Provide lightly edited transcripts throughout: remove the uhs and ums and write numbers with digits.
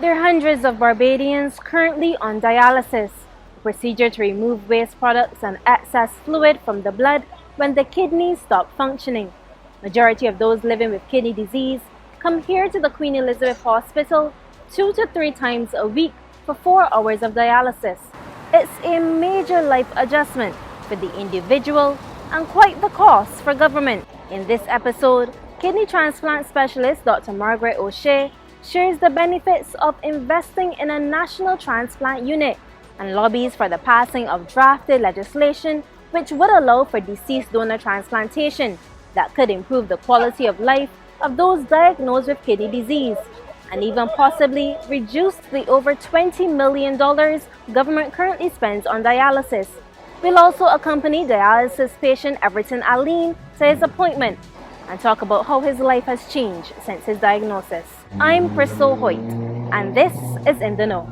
There are hundreds of Barbadians currently on dialysis, a procedure to remove waste products and excess fluid from the blood when the kidneys stop functioning. Majority of those living with kidney disease come here to the Queen Elizabeth Hospital 2 to 3 times a week for 4 hours of dialysis. It's a major life adjustment for the individual and quite the cost for government. In this episode, kidney transplant specialist Dr. Margaret Oshea shares the benefits of investing in a national transplant unit and lobbies for the passing of drafted legislation which would allow for deceased donor transplantation that could improve the quality of life of those diagnosed with kidney disease and even possibly reduce the over $20 million government currently spends on dialysis. We'll also accompany dialysis patient Everton Alleyne to his appointment and talk about how his life has changed since his diagnosis. I'm Crystal Hoyt, and this is In the Know.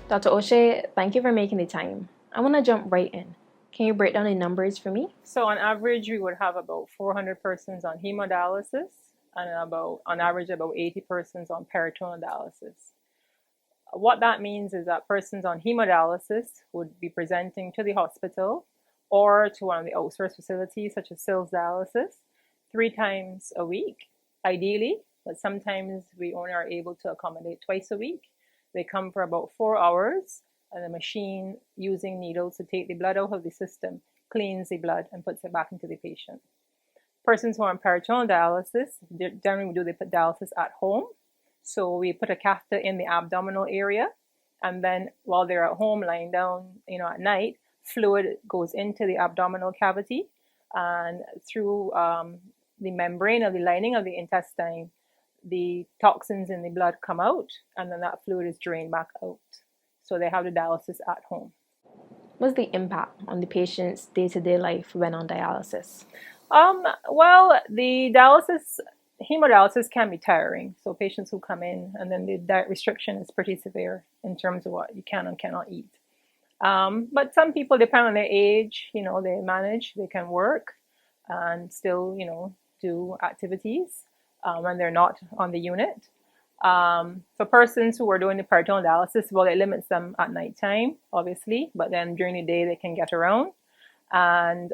Dr. Oshea, thank you for making the time. I want to jump right in. Can you break down the numbers for me? So on average, we would have about 400 persons on hemodialysis and on average, about 80 persons on peritoneal dialysis. What that means is that persons on hemodialysis would be presenting to the hospital or to one of the outsourced facilities such as Sills Dialysis 3 times a week, ideally, but sometimes we only are able to accommodate twice a week. They come for about 4 hours, and the machine, using needles to take the blood out of the system, cleans the blood and puts it back into the patient. Persons who are on peritoneal dialysis, generally we do the dialysis at home. So we put a catheter in the abdominal area, and then while they're at home lying down, at night, fluid goes into the abdominal cavity, and through the membrane or the lining of the intestine, the toxins in the blood come out, and then that fluid is drained back out. So they have the dialysis at home. What's the impact on the patient's day-to-day life when on dialysis? Well, the hemodialysis can be tiring. So patients who come in, and then the diet restriction is pretty severe in terms of what you can and cannot eat. But some people, depending on their age, they manage, they can work and still, do activities when they're not on the unit. For persons who are doing the peritoneal dialysis, well, it limits them at nighttime, obviously, but then during the day they can get around. And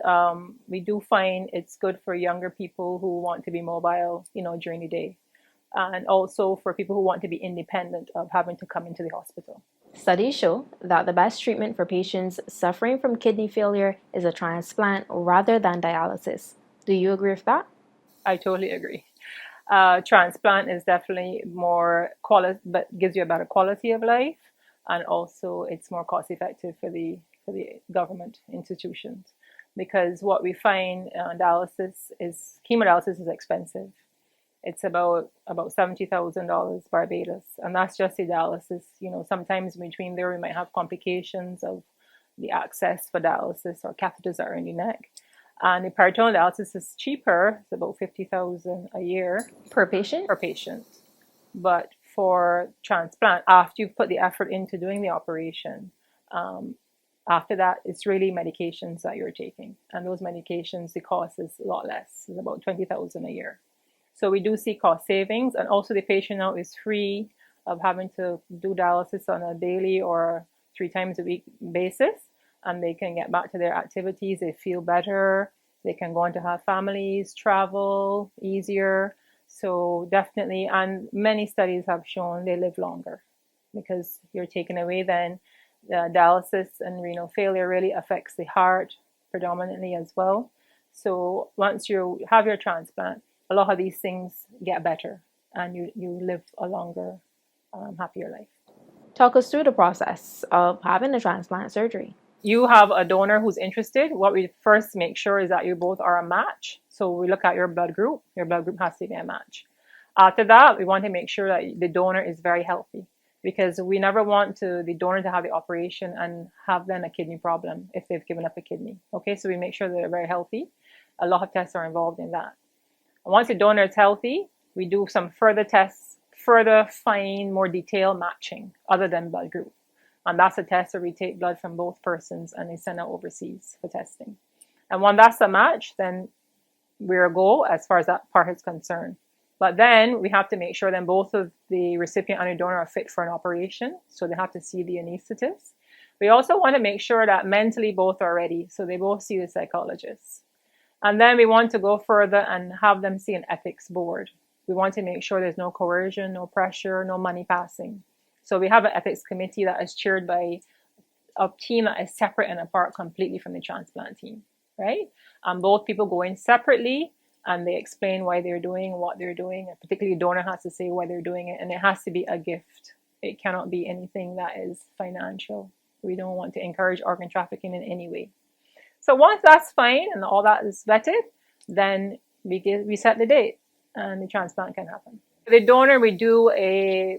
we do find it's good for younger people who want to be mobile, during the day. And also for people who want to be independent of having to come into the hospital. Studies show that the best treatment for patients suffering from kidney failure is a transplant rather than dialysis. Do you agree with that? I totally agree. Transplant is definitely more quality, but gives you a better quality of life, and also it's more cost effective for the government institutions, because what we find hemodialysis is expensive. It's about $70,000 Barbados, and that's just the dialysis. Sometimes in between there we might have complications of the access for dialysis or catheters that are in the neck. And the peritoneal dialysis is cheaper. It's about $50,000 a year Per patient? per patient. But for transplant, after you've put the effort into doing the operation, after that, it's really medications that you're taking. And those medications, the cost is a lot less. It's about $20,000 a year. So we do see cost savings. And also the patient now is free of having to do dialysis on a daily or 3 times a week basis. And they can get back to their activities. They feel better. They can go on to have families, travel easier. So definitely, and many studies have shown they live longer, because you're taking away then dialysis and renal failure really affects the heart predominantly as well. So once you have your transplant, a lot of these things get better, and you live a longer, happier life. Talk us through the process of having a transplant surgery. You have a donor who's interested. What we first make sure is that you both are a match. So we look at your blood group. Your blood group has to be a match. After that, we want to make sure that the donor is very healthy, because we never want the donor to have the operation and have then a kidney problem if they've given up a kidney. Okay, so we make sure they're very healthy. A lot of tests are involved in that. And once the donor is healthy, we do some further tests, further fine, more detailed matching other than blood group. And that's a test where we take blood from both persons and they send it overseas for testing. And when that's a match, then we're a go as far as that part is concerned. But then we have to make sure then both of the recipient and the donor are fit for an operation. So they have to see the anesthetist. We also want to make sure that mentally both are ready. So they both see the psychologist. And then we want to go further and have them see an ethics board. We want to make sure there's no coercion, no pressure, no money passing. So we have an ethics committee that is chaired by a team that is separate and apart completely from the transplant team, right? Both people go in separately and they explain why they're doing what they're doing. And particularly the donor has to say why they're doing it. And it has to be a gift. It cannot be anything that is financial. We don't want to encourage organ trafficking in any way. So once that's fine and all that is vetted, then we set the date and the transplant can happen. For the donor, we do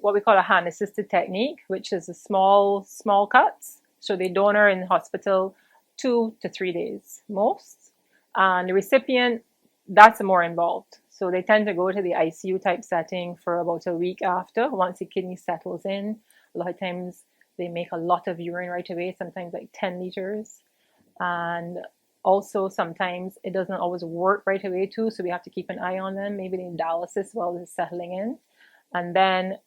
what we call a hand-assisted technique, which is a small cuts. So the donor in the hospital 2 to 3 days most. And the recipient, that's more involved. So they tend to go to the ICU type setting for about a week after, once the kidney settles in. A lot of times they make a lot of urine right away, sometimes like 10 liters. And also sometimes it doesn't always work right away too, so we have to keep an eye on them. Maybe they need dialysis while they're settling in. And then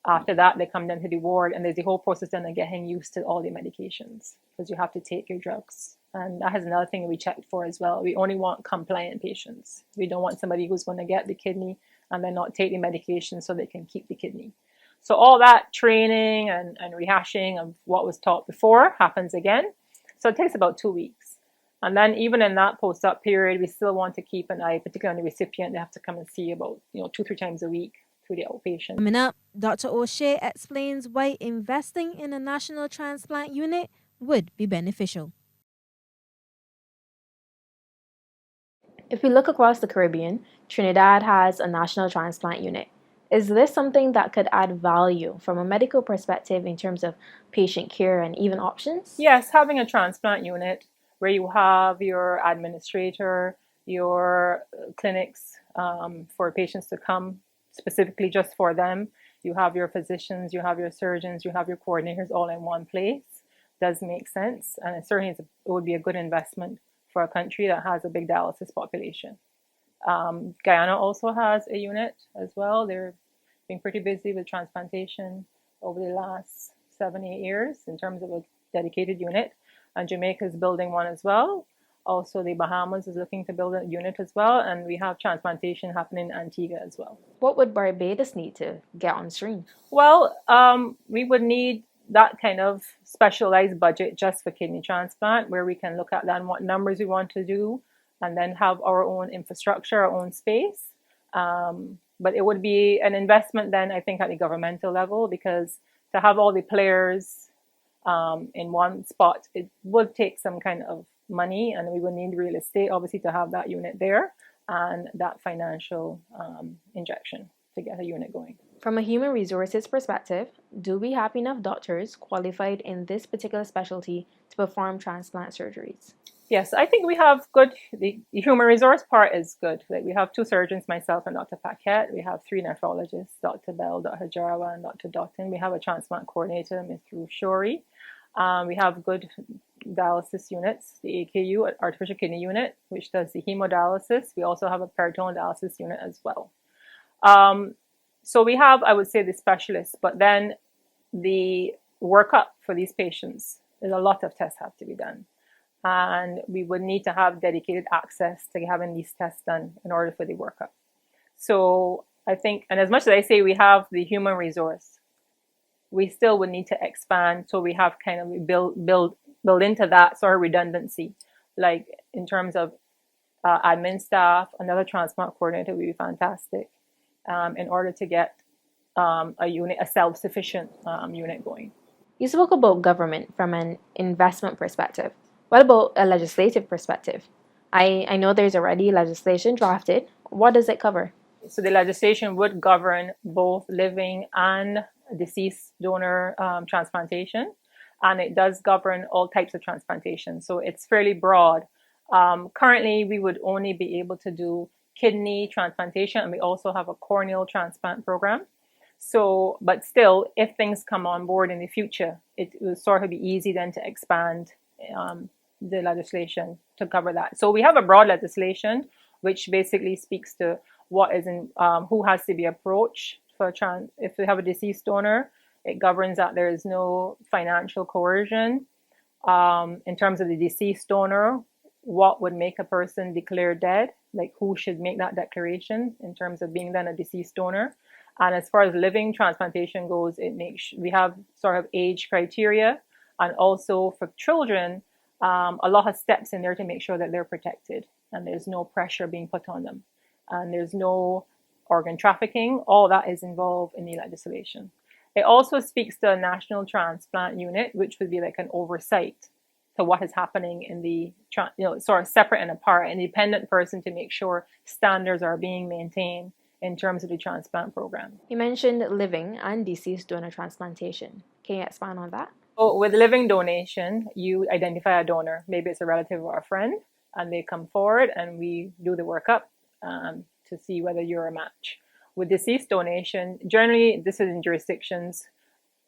after that, they come down to the ward, and there's the whole process then of getting used to all the medications, because you have to take your drugs. And that has another thing we checked for as well. We only want compliant patients. We don't want somebody who's going to get the kidney and then not take the medication so they can keep the kidney. So all that training and rehashing of what was taught before happens again. So it takes about 2 weeks. And then even in that post-op period, we still want to keep an eye, particularly on the recipient. They have to come and see about 2-3 times a week through the outpatient. Coming up, Dr. Oshea explains why investing in a national transplant unit would be beneficial. If we look across the Caribbean, Trinidad has a national transplant unit. Is this something that could add value from a medical perspective in terms of patient care and even options? Yes, having a transplant unit where you have your administrator, your clinics for patients to come specifically just for them. You have your physicians, you have your surgeons, you have your coordinators all in one place. Does make sense, and it certainly it would be a good investment for a country that has a big dialysis population. Guyana also has a unit as well. They're being pretty busy with transplantation over the last 7-8 years in terms of a dedicated unit. And Jamaica is building one as well. Also, the Bahamas is looking to build a unit as well. And we have transplantation happening in Antigua as well. What would Barbados need to get on stream? Well, we would need that kind of specialized budget just for kidney transplant, where we can look at then what numbers we want to do and then have our own infrastructure, our own space. But it would be an investment then, I think, at the governmental level, because to have all the players in one spot, it would take some kind of money, and we would need real estate, obviously, to have that unit there and that financial injection to get a unit going. From a human resources perspective, do we have enough doctors qualified in this particular specialty to perform transplant surgeries? Yes, I think we have good, the human resource part is good. Like we have 2 surgeons, myself and Dr. Paquette. We have 3 nephrologists, Dr. Bell, Dr. Jarawa, and Dr. Dotton. We have a transplant coordinator, Ms. Ruth Shorey. We have good dialysis units, the AKU, artificial kidney unit, which does the hemodialysis. We also have a peritoneal dialysis unit as well. So we have, I would say, the specialists, but then the workup for these patients, there's a lot of tests have to be done. And we would need to have dedicated access to having these tests done in order for the workup. So I think, and as much as I say we have the human resource, we still would need to expand, so we have kind of build into that sort of redundancy, like in terms of admin staff. Another transplant coordinator would be fantastic in order to get a self-sufficient unit going. You spoke about government from an investment perspective. What about a legislative perspective? I know there's already legislation drafted. What does it cover? So the legislation would govern both living and deceased donor transplantation, and it does govern all types of transplantation. So it's fairly broad. Currently, we would only be able to do kidney transplantation, and we also have a corneal transplant program. So, but still, if things come on board in the future, it will sort of be easy then to expand the legislation to cover that. So we have a broad legislation which basically speaks to what is in who has to be approached for if we have a deceased donor. It governs that there is no financial coercion in terms of the deceased donor. What would make a person declare dead? Like who should make that declaration in terms of being then a deceased donor? And as far as living transplantation goes, we have sort of age criteria, and also for children, a lot of steps in there to make sure that they're protected and there's no pressure being put on them, and there's no organ trafficking. All that is involved in the legislation. It also speaks to a national transplant unit, which would be like an oversight to what is happening in the, sort of separate and apart, an independent person to make sure standards are being maintained in terms of the transplant program. You mentioned living and deceased donor transplantation. Can you expand on that? So with living donation, you identify a donor. Maybe it's a relative or a friend, and they come forward and we do the workup to see whether you're a match. With deceased donation, generally this is in jurisdictions.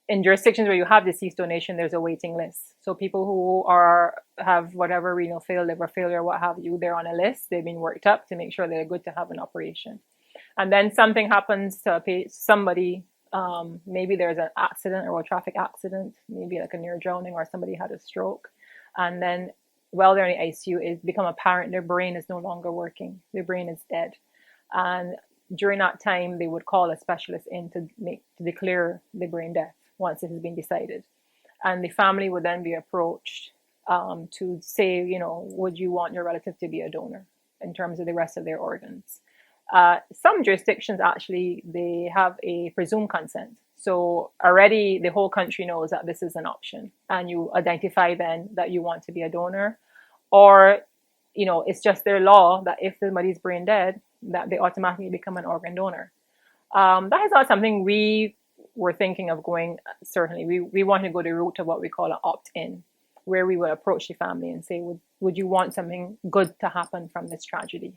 In jurisdictions where you have deceased donation, there's a waiting list. So people who have whatever renal failure, liver failure, what have you, they're on a list. They've been worked up to make sure they're good to have an operation. And then something happens to somebody, maybe there's an accident or a traffic accident, maybe like a near drowning, or somebody had a stroke. And then while they're in the ICU, it become apparent their brain is no longer working. Their brain is dead. And during that time, they would call a specialist in to declare the brain death once it has been decided. And the family would then be approached to say, would you want your relative to be a donor in terms of the rest of their organs? Some jurisdictions actually, they have a presumed consent. So already the whole country knows that this is an option, and you identify then that you want to be a donor. Or, it's just their law that if somebody's brain dead, that they automatically become an organ donor. That is not something we were thinking of going, certainly. We want to go the route of what we call an opt-in, where we would approach the family and say, would you want something good to happen from this tragedy?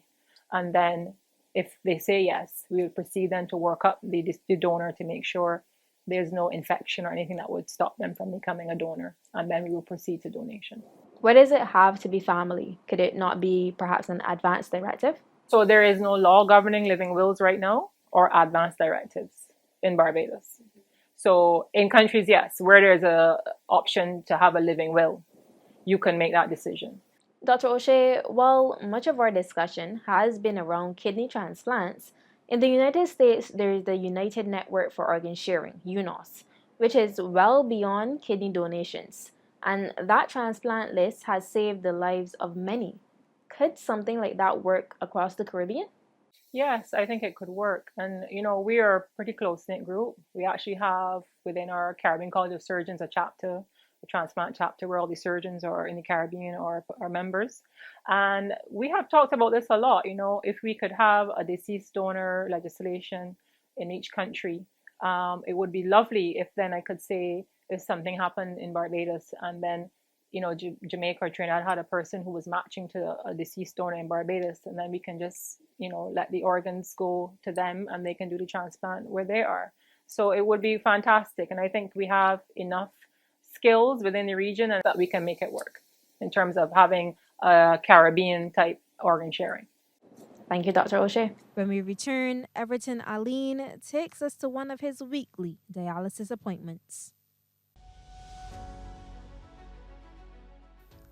And then if they say yes, we would proceed then to work up the donor to make sure there's no infection or anything that would stop them from becoming a donor. And then we will proceed to donation. What does it have to be family? Could it not be perhaps an advance directive? So there is no law governing living wills right now or advance directives in Barbados. So in countries, yes, where there's an option to have a living will, you can make that decision. Dr. Oshea, while much of our discussion has been around kidney transplants, in the United States, there is the United Network for Organ Sharing, UNOS, which is well beyond kidney donations. And that transplant list has saved the lives of many. Could something like that work across the Caribbean? Yes, I think it could work. And, we are a pretty close-knit group. We actually have within our Caribbean College of Surgeons a transplant chapter, where all the surgeons are in the Caribbean or are members. And we have talked about this a lot. If we could have a deceased donor legislation in each country, it would be lovely if then I could say if something happened in Barbados and then Jamaica or Trinidad had a person who was matching to a deceased donor in Barbados, and then we can just let the organs go to them and they can do the transplant where they are. So it would be fantastic, and I think we have enough skills within the region and that we can make it work in terms of having a Caribbean type organ sharing. Thank you, Dr. Oshea. When we return, Everton Alleyne takes us to one of his weekly dialysis appointments.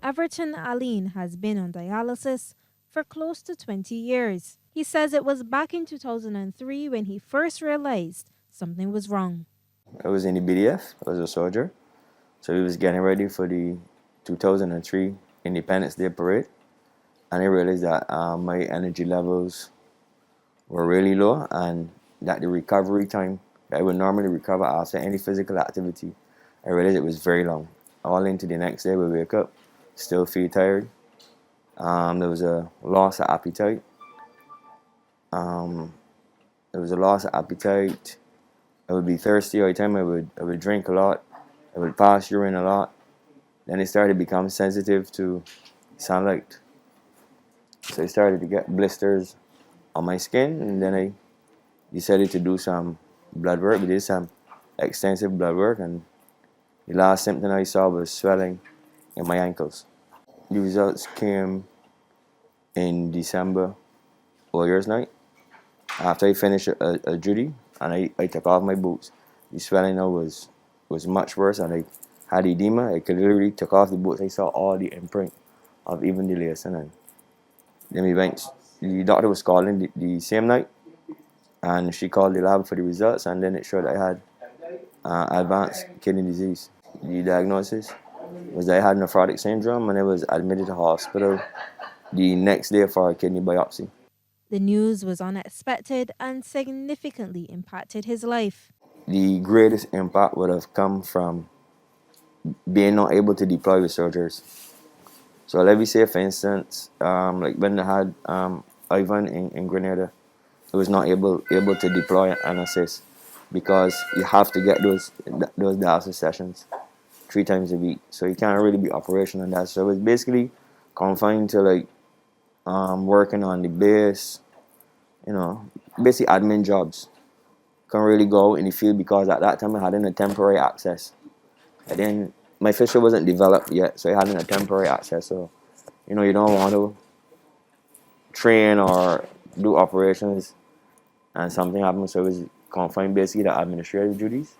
Everton Alleyne has been on dialysis for close to 20 years. He says it was back in 2003 when he first realized something was wrong. I was in the BDF, I was a soldier. So we was getting ready for the 2003 Independence Day parade. And I realized that my energy levels were really low, and that the recovery time that I would normally recover after any physical activity, I realized it was very long. All into the next day we wake up, still feel tired. There was a loss of appetite. I would be thirsty all the time. I would drink a lot. I would pass urine a lot. Then it started to become sensitive to sunlight. So I started to get blisters on my skin, and then I decided to do some blood work. We did some extensive blood work, and the last symptom I saw was swelling in my ankles. The results came in December or year's night. After I finished a duty and I took off my boots, the swelling now was much worse, and I had edema. I could literally took off the boots. I saw all the imprint of even the lacing, and then we went. The doctor was calling the same night, and she called the lab for the results, and then it showed I had advanced kidney disease. The diagnosis was that I had nephrotic syndrome, and I was admitted to hospital the next day for a kidney biopsy. The news was unexpected and significantly impacted his life. The greatest impact would have come from being not able to deploy with soldiers. So let me say, for instance, like when I had Ivan in Grenada, he was not able to deploy and assist because you have to get those dialysis sessions 3 times a week. So you can't really be operational on that. So it was basically confined to like working on the base, basically admin jobs. Couldn't really go in the field because at that time I had a temporary access. And then my fisher wasn't developed yet, so I had a temporary access. So, you don't want to train or do operations and something happens. So it was confined basically to administrative duties.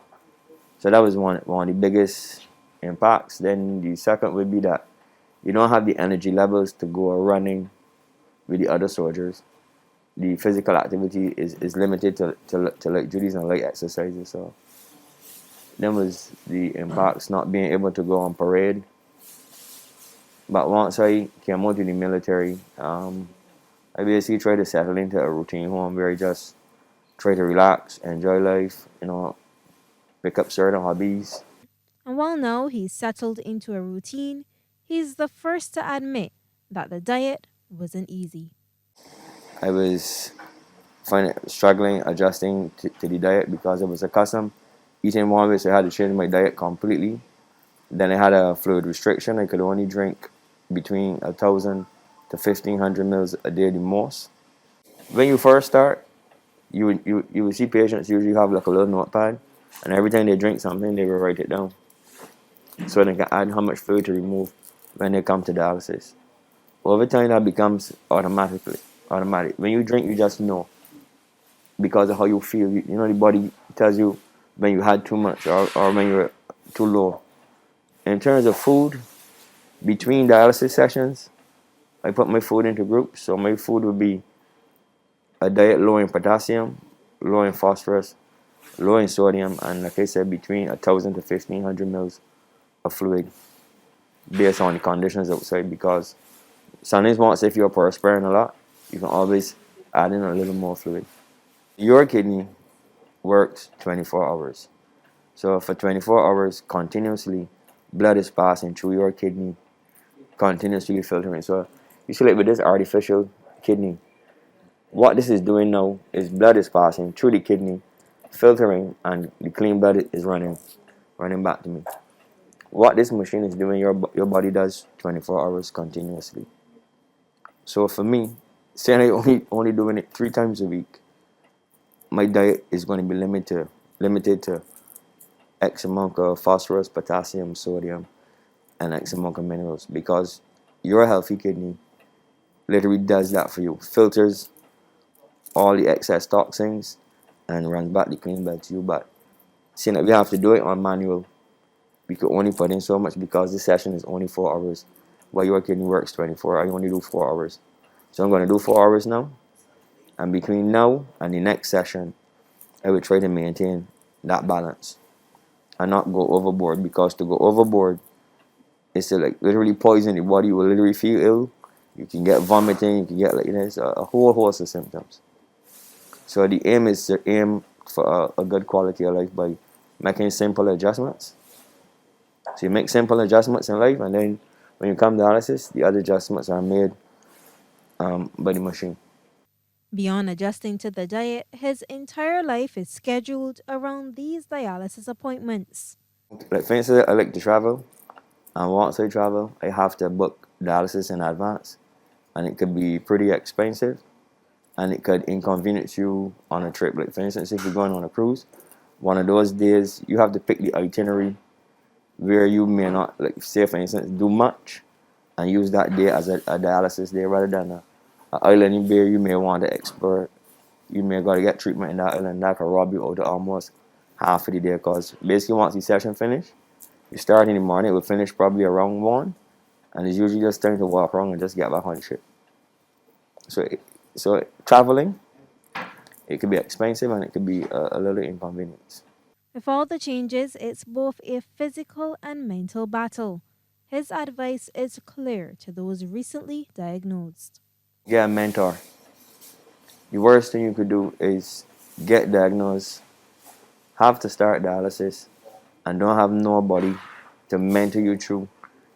So that was one of the biggest impacts. Then the second would be that you don't have the energy levels to go running with the other soldiers. The physical activity is limited to light duties and light exercises. So then was the impacts not being able to go on parade. But once I came out to the military, I basically tried to settle into a routine home where I just try to relax, enjoy life, pick up certain hobbies. And while now he's settled into a routine, he's the first to admit that the diet wasn't easy. I was struggling adjusting to the diet because I was accustomed eating one way, so I had to change my diet completely. Then I had a fluid restriction. I could only drink between 1,000 to 1,500 mils a day the most. When you first start, you would see patients usually have like a little notepad, and every time they drink something, they will write it down, so they can add how much fluid to remove when they come to dialysis. Over time, that becomes automatic. When you drink, you just know because of how you feel. The body tells you when you had too much or when you were too low. In terms of food, between dialysis sessions, I put my food into groups. So my food would be a diet low in potassium, low in phosphorus, low in sodium, and like I said, between 1,000 to 1,500 mils of fluid based on the conditions outside, because sometimes once if you're perspiring a lot, you can always add in a little more fluid. Your kidney works 24 hours. So for 24 hours continuously, blood is passing through your kidney, continuously filtering. So you see, like with this artificial kidney, what this is doing now is blood is passing through the kidney, filtering, and the clean blood is running back to me. What this machine is doing, your body does 24 hours continuously. So for me, saying I only doing it 3 times a week, my diet is going to be limited to X amount of phosphorus, potassium, sodium, and X amount of minerals, because your healthy kidney literally does that for you, filters all the excess toxins and runs back the clean blood to you. But seeing that we have to do it on manual, we could only put in so much because this session is only 4 hours, while your kidney works 24. I only do 4 hours. So I'm going to do 4 hours now, and between now and the next session, I will try to maintain that balance and not go overboard, because to go overboard is to like literally poison your body. You will literally feel ill. You can get vomiting, you can get like this, a whole host of symptoms. So the aim is to aim for a good quality of life by making simple adjustments. So you make simple adjustments in life, and then when you come to dialysis, the other adjustments are made by the machine. Beyond adjusting to the diet, his entire life is scheduled around these dialysis appointments. Like for instance, I like to travel, and once I travel, I have to book dialysis in advance, and it could be pretty expensive. and it could inconvenience you on a trip. Like, for instance, if you're going on a cruise, one of those days you have to pick the itinerary where you may not, like, say for instance, do much, and use that day as a dialysis day rather than a island where you may want to explore. You may got to get treatment in that island. That could rob you out of almost half of the day, because basically once the session finish, you start in the morning, it will finish probably around 1, and it's usually just time to walk around and just get back on the ship. So traveling, it could be expensive and it could be a little inconvenience. With all the changes, it's both a physical and mental battle. His advice is clear to those recently diagnosed. Get a mentor. The worst thing you could do is get diagnosed, have to start dialysis, and don't have nobody to mentor you through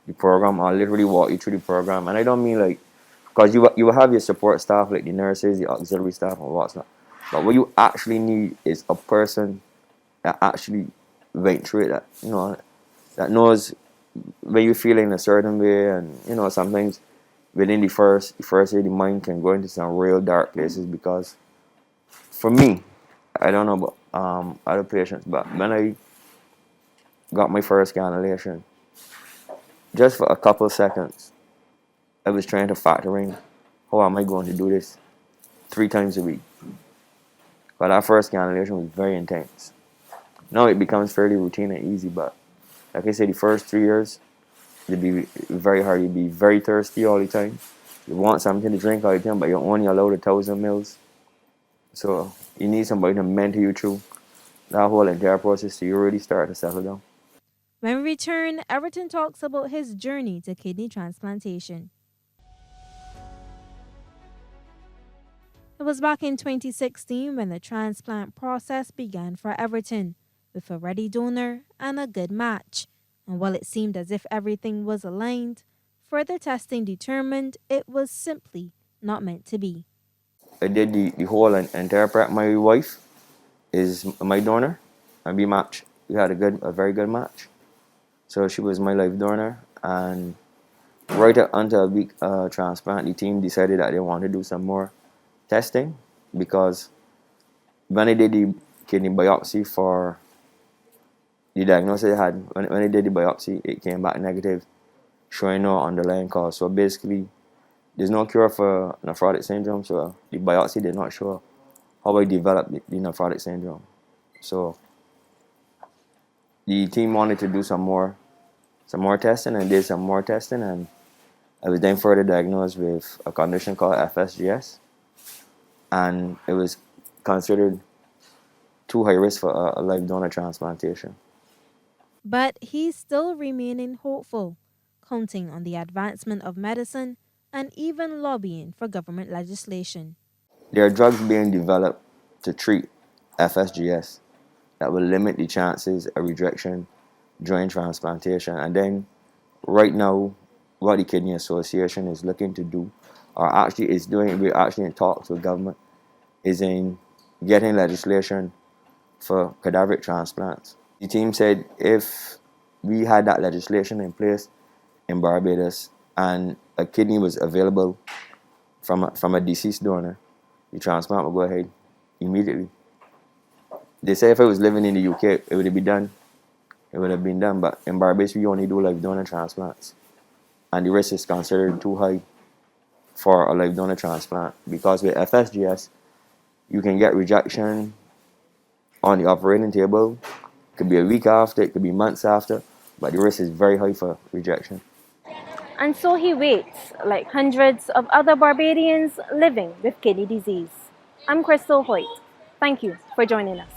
the program or literally walk you through the program. And I don't mean like, because you will have your support staff like the nurses, the auxiliary staff, and what's not. But what you actually need is a person that actually went through it, that, you know, that knows when you're feeling a certain way. And, you know, sometimes within the first year, the mind can go into some real dark places. Because for me, I don't know about other patients, but when I got my first cannulation, just for a couple of seconds, I was trying to factor in, how am I going to do this 3 times a week? But that first cannulation was very intense. Now it becomes fairly routine and easy, but like I said, the first 3 years, it'd be very hard. You'd be very thirsty all the time. You want something to drink all the time, but you're only allowed 1,000 mils. So you need somebody to mentor you through that whole entire process so you really start to settle down. When we return, Everton talks about his journey to kidney transplantation. It was back in 2016 when the transplant process began for Everton, with a ready donor and a good match. And while it seemed as if everything was aligned, further testing determined it was simply not meant to be. I did the whole entire prep. My wife is my donor, and we matched. We had a very good match. So she was my life donor, and right up until a week transplant, the team decided that they wanted to do some more testing, because when I did the kidney biopsy for the diagnosis I had, when I did the biopsy, it came back negative, showing no underlying cause. So basically, there's no cure for nephrotic syndrome, so the biopsy did not show how I developed the nephrotic syndrome. So the team wanted to do some more testing, and did some more testing, and I was then further diagnosed with a condition called FSGS, and it was considered too high risk for a live donor transplantation. But he's still remaining hopeful, counting on the advancement of medicine and even lobbying for government legislation. There are drugs being developed to treat FSGS that will limit the chances of rejection during transplantation. And then right now, what the Kidney Association is looking to do, or actually is doing, we're actually in talks with government, is in getting legislation for cadaveric transplants. The team said if we had that legislation in place in Barbados and a kidney was available from a deceased donor, the transplant would go ahead immediately. They say if I was living in the UK, it would have been done. It would have been done, but in Barbados we only do live donor transplants, and the risk is considered too high for a live donor transplant, because with FSGS you can get rejection on the operating table. It could be a week after, it could be months after, but the risk is very high for rejection. And so he waits, like hundreds of other Barbadians living with kidney disease. I'm Crystal Hoyt. Thank you for joining us.